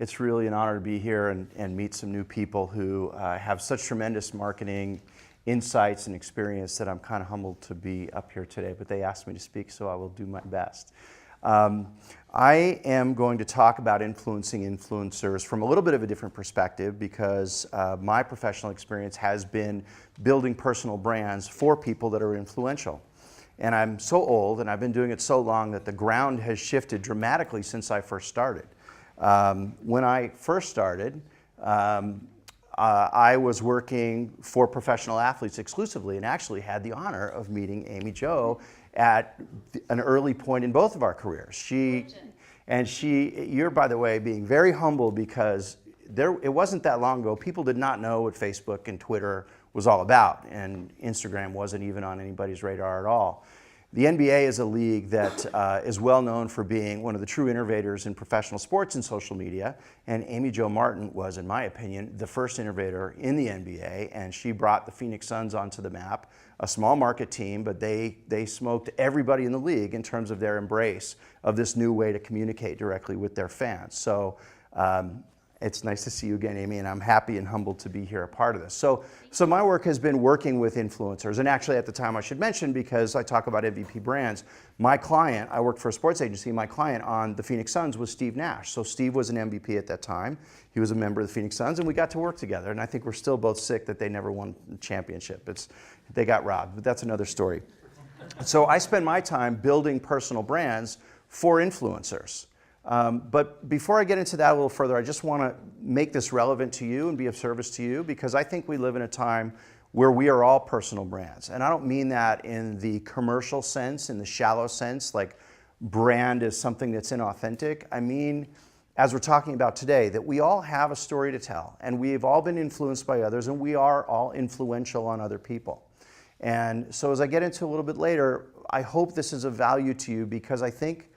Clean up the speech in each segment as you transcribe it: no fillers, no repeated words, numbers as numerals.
It's really an honor to be here and meet some new people who have such tremendous marketing insights and experience that I'm kind of humbled to be up here today, but they asked me to speak, so I will do my best. I am going to talk about influencing influencers from a little bit of a different perspective because my professional experience has been building personal brands for people that are influential. And I'm so old and I've been doing it so long that the ground has shifted dramatically since I first started. When I first started, I was working for professional athletes exclusively and actually had the honor of meeting Amy Jo at an early point in both of our careers. You're, by the way, being very humble because it wasn't that long ago. People did not know what Facebook and Twitter was all about, and Instagram wasn't even on anybody's radar at all. The NBA is a league that is well known for being one of the true innovators in professional sports and social media, and Amy Jo Martin was, in my opinion, the first innovator in the NBA, and she brought the Phoenix Suns onto the map, a small market team, but they smoked everybody in the league in terms of their embrace of this new way to communicate directly with their fans. So it's nice to see you again, Amy, and I'm happy and humbled to be here a part of this. So my work has been working with influencers, and actually at the time I should mention, because I talk about MVP brands, my client, I worked for a sports agency, my client on the Phoenix Suns was Steve Nash. So Steve was an MVP at that time. He was a member of the Phoenix Suns, and we got to work together, and I think we're still both sick that they never won the championship. They got robbed, but that's another story. So I spend my time building personal brands for influencers. But before I get into that a little further, I just want to make this relevant to you and be of service to you because I think we live in a time where we are all personal brands. And I don't mean that in the commercial sense, in the shallow sense, like brand is something that's inauthentic. I mean, as we're talking about today, that we all have a story to tell and we've all been influenced by others and we are all influential on other people. And so as I get into a little bit later, I hope this is of value to you because I think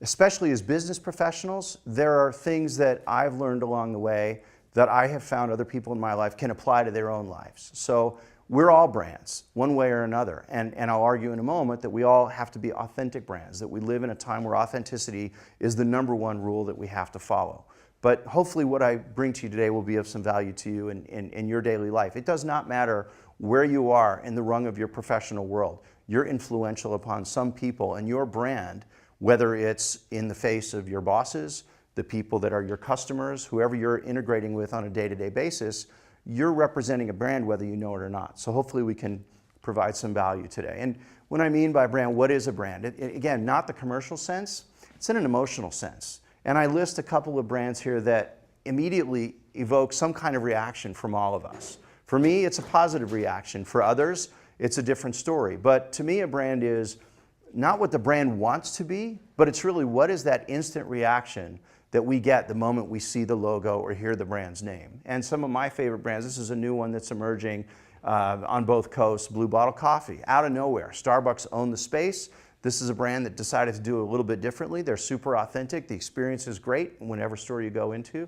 especially as business professionals, there are things that I've learned along the way that I have found other people in my life can apply to their own lives. So we're all brands, one way or another. And I'll argue in a moment that we all have to be authentic brands, that we live in a time where authenticity is the #1 rule that we have to follow. But hopefully what I bring to you today will be of some value to you in your daily life. It does not matter where you are in the rung of your professional world. You're influential upon some people, and your brand, whether it's in the face of your bosses, the people that are your customers, whoever you're integrating with on a day-to-day basis, you're representing a brand whether you know it or not. So hopefully we can provide some value today. And when I mean by brand, what is a brand? Again, not the commercial sense, it's in an emotional sense. And I list a couple of brands here that immediately evoke some kind of reaction from all of us. For me, it's a positive reaction. For others, it's a different story. But to me, a brand is not what the brand wants to be, but it's really what is that instant reaction that we get the moment we see the logo or hear the brand's name. And some of my favorite brands, this is a new one that's emerging on both coasts, Blue Bottle Coffee, out of nowhere. Starbucks owned the space. This is a brand that decided to do it a little bit differently. They're super authentic. The experience is great whenever store you go into,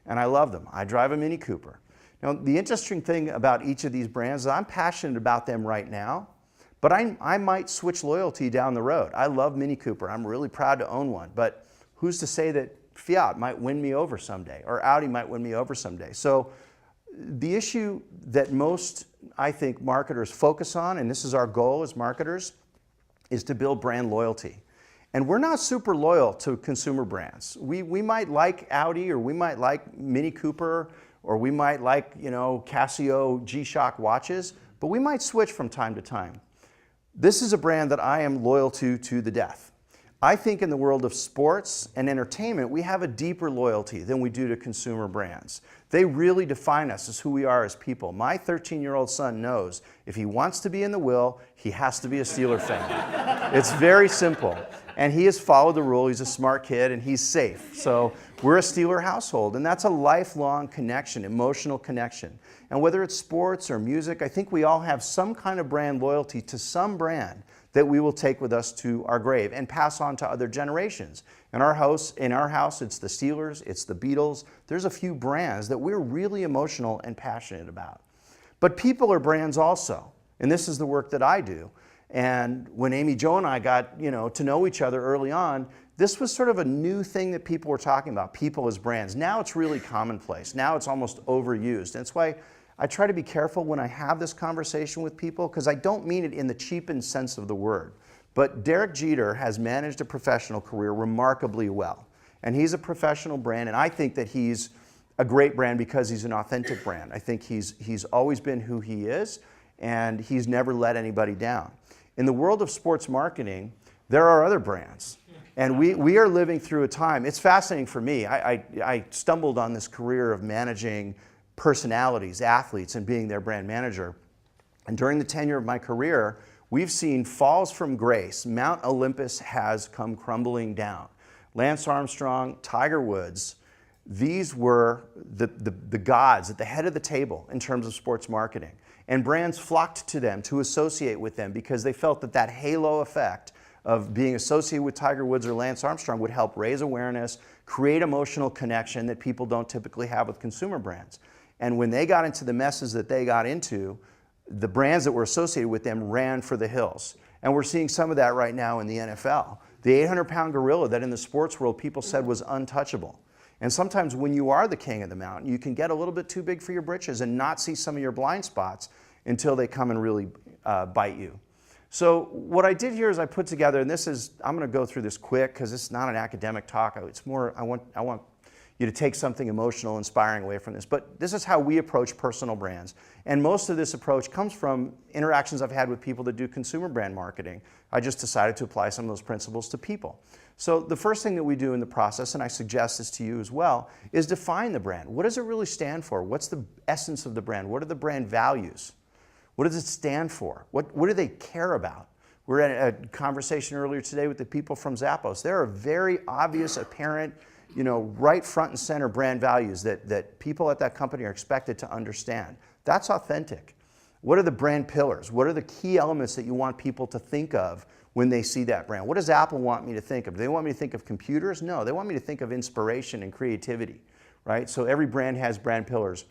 and I love them. I drive a Mini Cooper. Now, the interesting thing about each of these brands is I'm passionate about them right now, but I might switch loyalty down the road. I love Mini Cooper. I'm really proud to own one. But who's to say that Fiat might win me over someday or Audi might win me over someday? So the issue that most, I think, marketers focus on, and this is our goal as marketers, is to build brand loyalty. And we're not super loyal to consumer brands. We might like Audi or we might like Mini Cooper or we might like, Casio G-Shock watches, but we might switch from time to time. This is a brand that I am loyal to the death. I think in the world of sports and entertainment, we have a deeper loyalty than we do to consumer brands. They really define us as who we are as people. My 13-year-old son knows if he wants to be in the will, he has to be a Steeler fan. It's very simple. And he has followed the rule. He's a smart kid and he's safe. So we're a Steeler household, and that's a lifelong connection, emotional connection. And whether it's sports or music, I think we all have some kind of brand loyalty to some brand that we will take with us to our grave and pass on to other generations. In our house, it's the Steelers, it's the Beatles. There's a few brands that we're really emotional and passionate about. But people are brands also, and this is the work that I do. And when Amy Jo and I got to know each other early on, this was sort of a new thing that people were talking about, people as brands. Now it's really commonplace. Now it's almost overused. And that's why I try to be careful when I have this conversation with people, because I don't mean it in the cheapened sense of the word. But Derek Jeter has managed a professional career remarkably well. And he's a professional brand, and I think that he's a great brand because he's an authentic brand. I think he's always been who he is, and he's never let anybody down. In the world of sports marketing, there are other brands. And we are living through a time, it's fascinating for me. I stumbled on this career of managing personalities, athletes, and being their brand manager. And during the tenure of my career, we've seen falls from grace. Mount Olympus has come crumbling down. Lance Armstrong, Tiger Woods, these were the gods at the head of the table in terms of sports marketing. And brands flocked to them to associate with them because they felt that that halo effect of being associated with Tiger Woods or Lance Armstrong would help raise awareness, create emotional connection that people don't typically have with consumer brands. And when they got into the messes that they got into, the brands that were associated with them ran for the hills. And we're seeing some of that right now in the NFL. The 800-pound gorilla that in the sports world people said was untouchable. And sometimes when you are the king of the mountain, you can get a little bit too big for your britches and not see some of your blind spots until they come and really bite you. So what I did here is I put together, and this is, I'm going to go through this quick because it's not an academic talk. It's more, I want you to take something emotional, inspiring away from this. But this is how we approach personal brands. And most of this approach comes from interactions I've had with people that do consumer brand marketing. I just decided to apply some of those principles to people. So the first thing that we do in the process, and I suggest this to you as well, is define the brand. What does it really stand for? What's the essence of the brand? What are the brand values? What does it stand for? What do they care about? We're at a conversation earlier today with the people from Zappos. There are very obvious, apparent, right front and center brand values that people at that company are expected to understand. That's authentic. What are the brand pillars? What are the key elements that you want people to think of when they see that brand? What does Apple want me to think of? Do they want me to think of computers? No, they want me to think of inspiration and creativity, right? So every brand has brand pillars.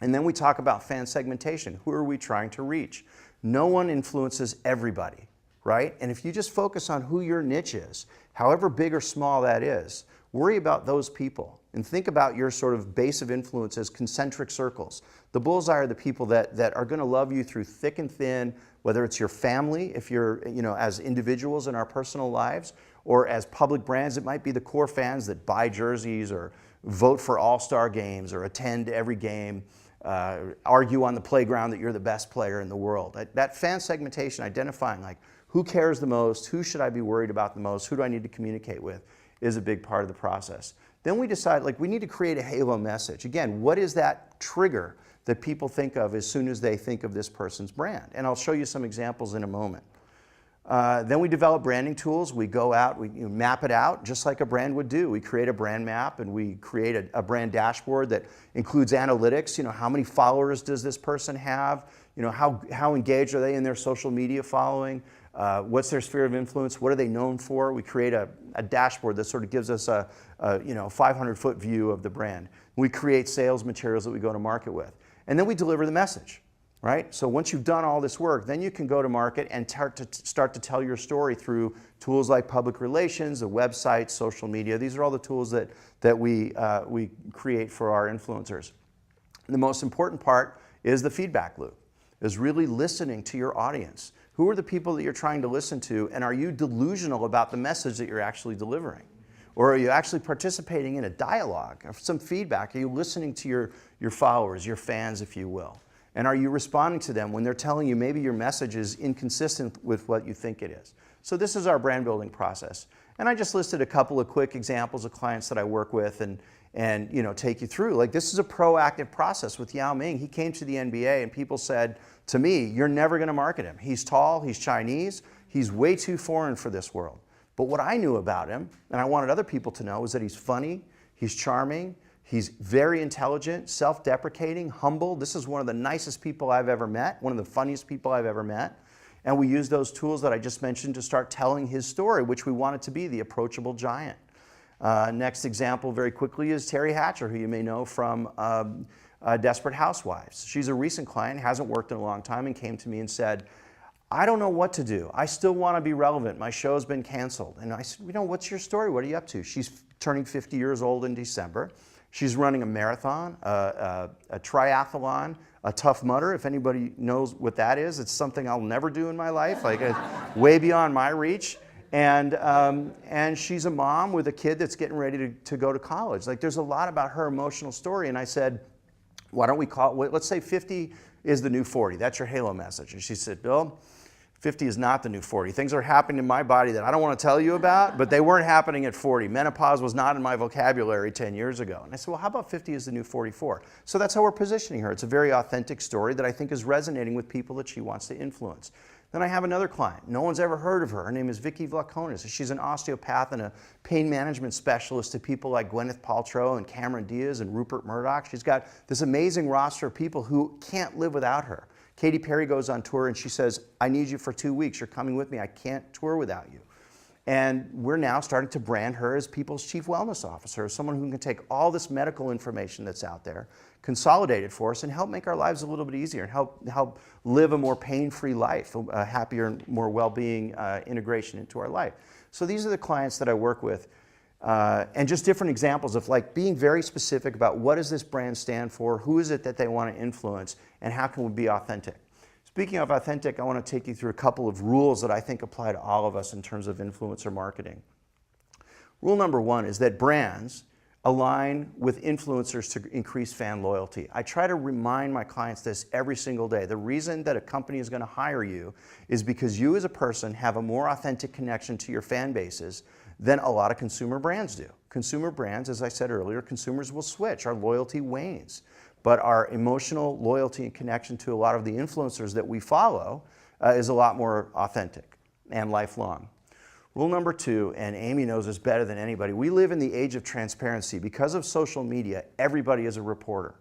And then we talk about fan segmentation. Who are we trying to reach? No one influences everybody, right? And if you just focus on who your niche is, however big or small that is, worry about those people and think about your sort of base of influence as concentric circles. The bullseye are the people that are going to love you through thick and thin, whether it's your family, if you're, as individuals in our personal lives, or as public brands, it might be the core fans that buy jerseys or vote for all-star games or attend every game, argue on the playground that you're the best player in the world. That fan segmentation, identifying like who cares the most, who should I be worried about the most, who do I need to communicate with, is a big part of the process. Then we decide, we need to create a halo message. Again, what is that trigger that people think of as soon as they think of this person's brand? And I'll show you some examples in a moment. Then we develop branding tools. We go out, we map it out just like a brand would do. We create a brand map and we create a brand dashboard that includes analytics. How many followers does this person have? How engaged are they in their social media following? What's their sphere of influence? What are they known for? We create a dashboard that sort of gives us a 500-foot view of the brand. We create sales materials that we go to market with. And then we deliver the message. Right? So once you've done all this work, then you can go to market and start to tell your story through tools like public relations, the website, social media. These are all the tools that we create for our influencers. And the most important part is the feedback loop, is really listening to your audience. Who are the people that you're trying to listen to, and are you delusional about the message that you're actually delivering? Or are you actually participating in a dialogue, or some feedback? Are you listening to your followers, your fans, if you will? And are you responding to them when they're telling you maybe your message is inconsistent with what you think it is? So this is our brand building process. And I just listed a couple of quick examples of clients that I work with and take you through. This is a proactive process with Yao Ming. He came to the NBA and people said to me, you're never going to market him. He's tall, he's Chinese, he's way too foreign for this world. But what I knew about him, and I wanted other people to know, is that he's funny, he's charming, he's very intelligent, self-deprecating, humble. This is one of the nicest people I've ever met, one of the funniest people I've ever met. And we use those tools that I just mentioned to start telling his story, which we want it to be the approachable giant. Next example very quickly is Terry Hatcher, who you may know from Desperate Housewives. She's a recent client, hasn't worked in a long time, and came to me and said, I don't know what to do. I still want to be relevant. My show's been canceled. And I said, what's your story? What are you up to? She's turning 50 years old in December. She's running a marathon, a triathlon, a Tough Mudder. If anybody knows what that is, it's something I'll never do in my life, like way beyond my reach. And she's a mom with a kid that's getting ready to go to college. Like, there's a lot about her emotional story. And I said, why don't we call it, let's say 50 is the new 40. That's your halo message. And she said, Bill, 50 is not the new 40. Things are happening in my body that I don't want to tell you about, but they weren't happening at 40. Menopause was not in my vocabulary 10 years ago. And I said, well, how about 50 is the new 44? So that's how we're positioning her. It's a very authentic story that I think is resonating with people that she wants to influence. Then I have another client. No one's ever heard of her. Her name is Vicki Vlachonis. She's an osteopath and a pain management specialist to people like Gwyneth Paltrow and Cameron Diaz and Rupert Murdoch. She's got this amazing roster of people who can't live without her. Katy Perry goes on tour and she says, I need you for 2 weeks. You're coming with me. I can't tour without you. And we're now starting to brand her as people's chief wellness officer, someone who can take all this medical information that's out there, consolidate it for us, and help make our lives a little bit easier and help live a more pain-free life, a happier and more well-being integration into our life. So these are the clients that I work with. And just different examples of like being very specific about what does this brand stand for, who is it that they want to influence, and how can we be authentic. Speaking of authentic, I want to take you through a couple of rules that I think apply to all of us in terms of influencer marketing. Rule number one is that brands align with influencers to increase fan loyalty. I try to remind my clients this every single day. The reason that a company is going to hire you is because you as a person have a more authentic connection to your fan bases than a lot of consumer brands do. Consumer brands, as I said earlier, consumers will switch. Our loyalty wanes. But our emotional loyalty and connection to a lot of the influencers that we follow is a lot more authentic and lifelong. Rule number two, and Amy knows this better than anybody, we live in the age of transparency. Because of social media, everybody is a reporter.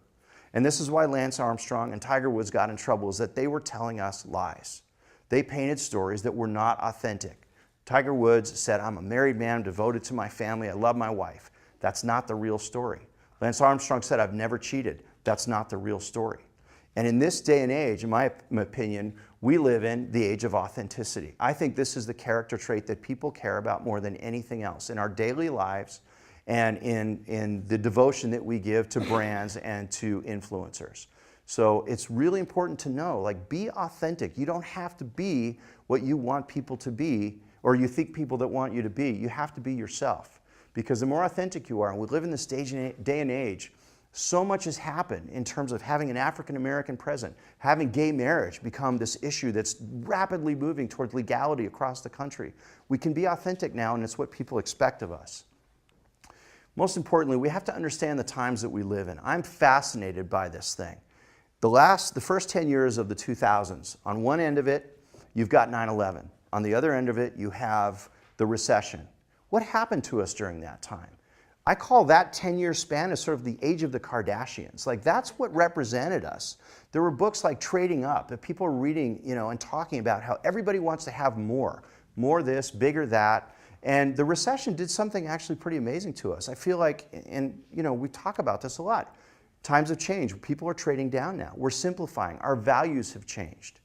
And this is why Lance Armstrong and Tiger Woods got in trouble, is that they were telling us lies. They painted stories that were not authentic. Tiger Woods said, I'm a married man, I'm devoted to my family, I love my wife. That's not the real story. Lance Armstrong said, I've never cheated. That's not the real story. And in this day and age, in my opinion, we live in the age of authenticity. I think this is the character trait that people care about more than anything else in our daily lives and in the devotion that we give to brands and to influencers. So it's really important to know, like, be authentic. You don't have to be what you want people to be or you think people that want you to be. You have to be yourself. Because the more authentic you are, and we live in this day and age, so much has happened in terms of having an African-American president, having gay marriage become this issue that's rapidly moving towards legality across the country. We can be authentic now, and it's what people expect of us. Most importantly, we have to understand the times that we live in. I'm fascinated by this thing. The first 10 years of the 2000s, on one end of it, you've got 9/11. On the other end of it, you have the recession. What happened to us during that time? I call that 10-year span as sort of the age of the Kardashians. Like, that's what represented us. There were books like Trading Up that people were reading, and talking about how everybody wants to have more this, bigger that. And the recession did something actually pretty amazing to us. I feel like, and we talk about this a lot. Times have changed. People are trading down now. We're simplifying. Our values have changed.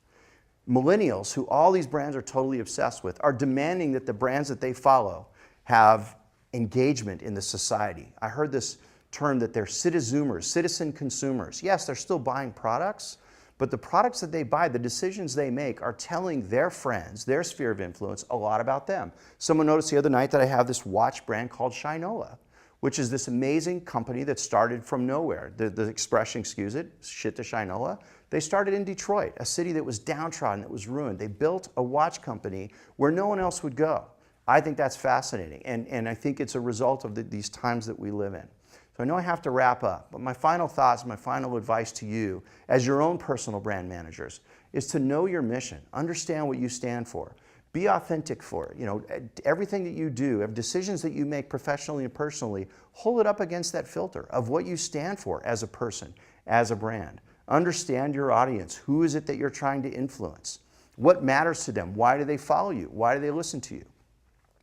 Millennials, who all these brands are totally obsessed with, are demanding that the brands that they follow have engagement in the society. I heard this term that they're citizoomers, citizen consumers. Yes, they're still buying products, but the products that they buy, the decisions they make are telling their friends, their sphere of influence, a lot about them. Someone noticed the other night that I have this watch brand called Shinola, which is this amazing company that started from nowhere. The expression, excuse it, shit to Shinola. They started in Detroit, a city that was downtrodden, that was ruined. They built a watch company where no one else would go. I think that's fascinating, and I think it's a result of these times that we live in. So I know I have to wrap up, but my final thoughts, my final advice to you as your own personal brand managers is to know your mission, understand what you stand for, be authentic for it. Everything that you do, decisions that you make professionally and personally, hold it up against that filter of what you stand for as a person, as a brand. Understand your audience. Who is it that you're trying to influence? What matters to them? Why do they follow you? Why do they listen to you?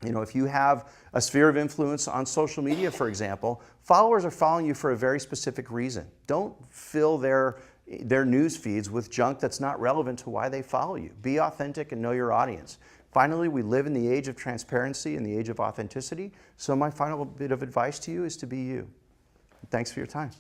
If you have a sphere of influence on social media, for example, followers are following you for a very specific reason. Don't fill their their news feeds with junk that's not relevant to why they follow you. Be authentic and know your audience. Finally, we live in the age of transparency and the age of authenticity, so my final bit of advice to you is to be you. Thanks for your time.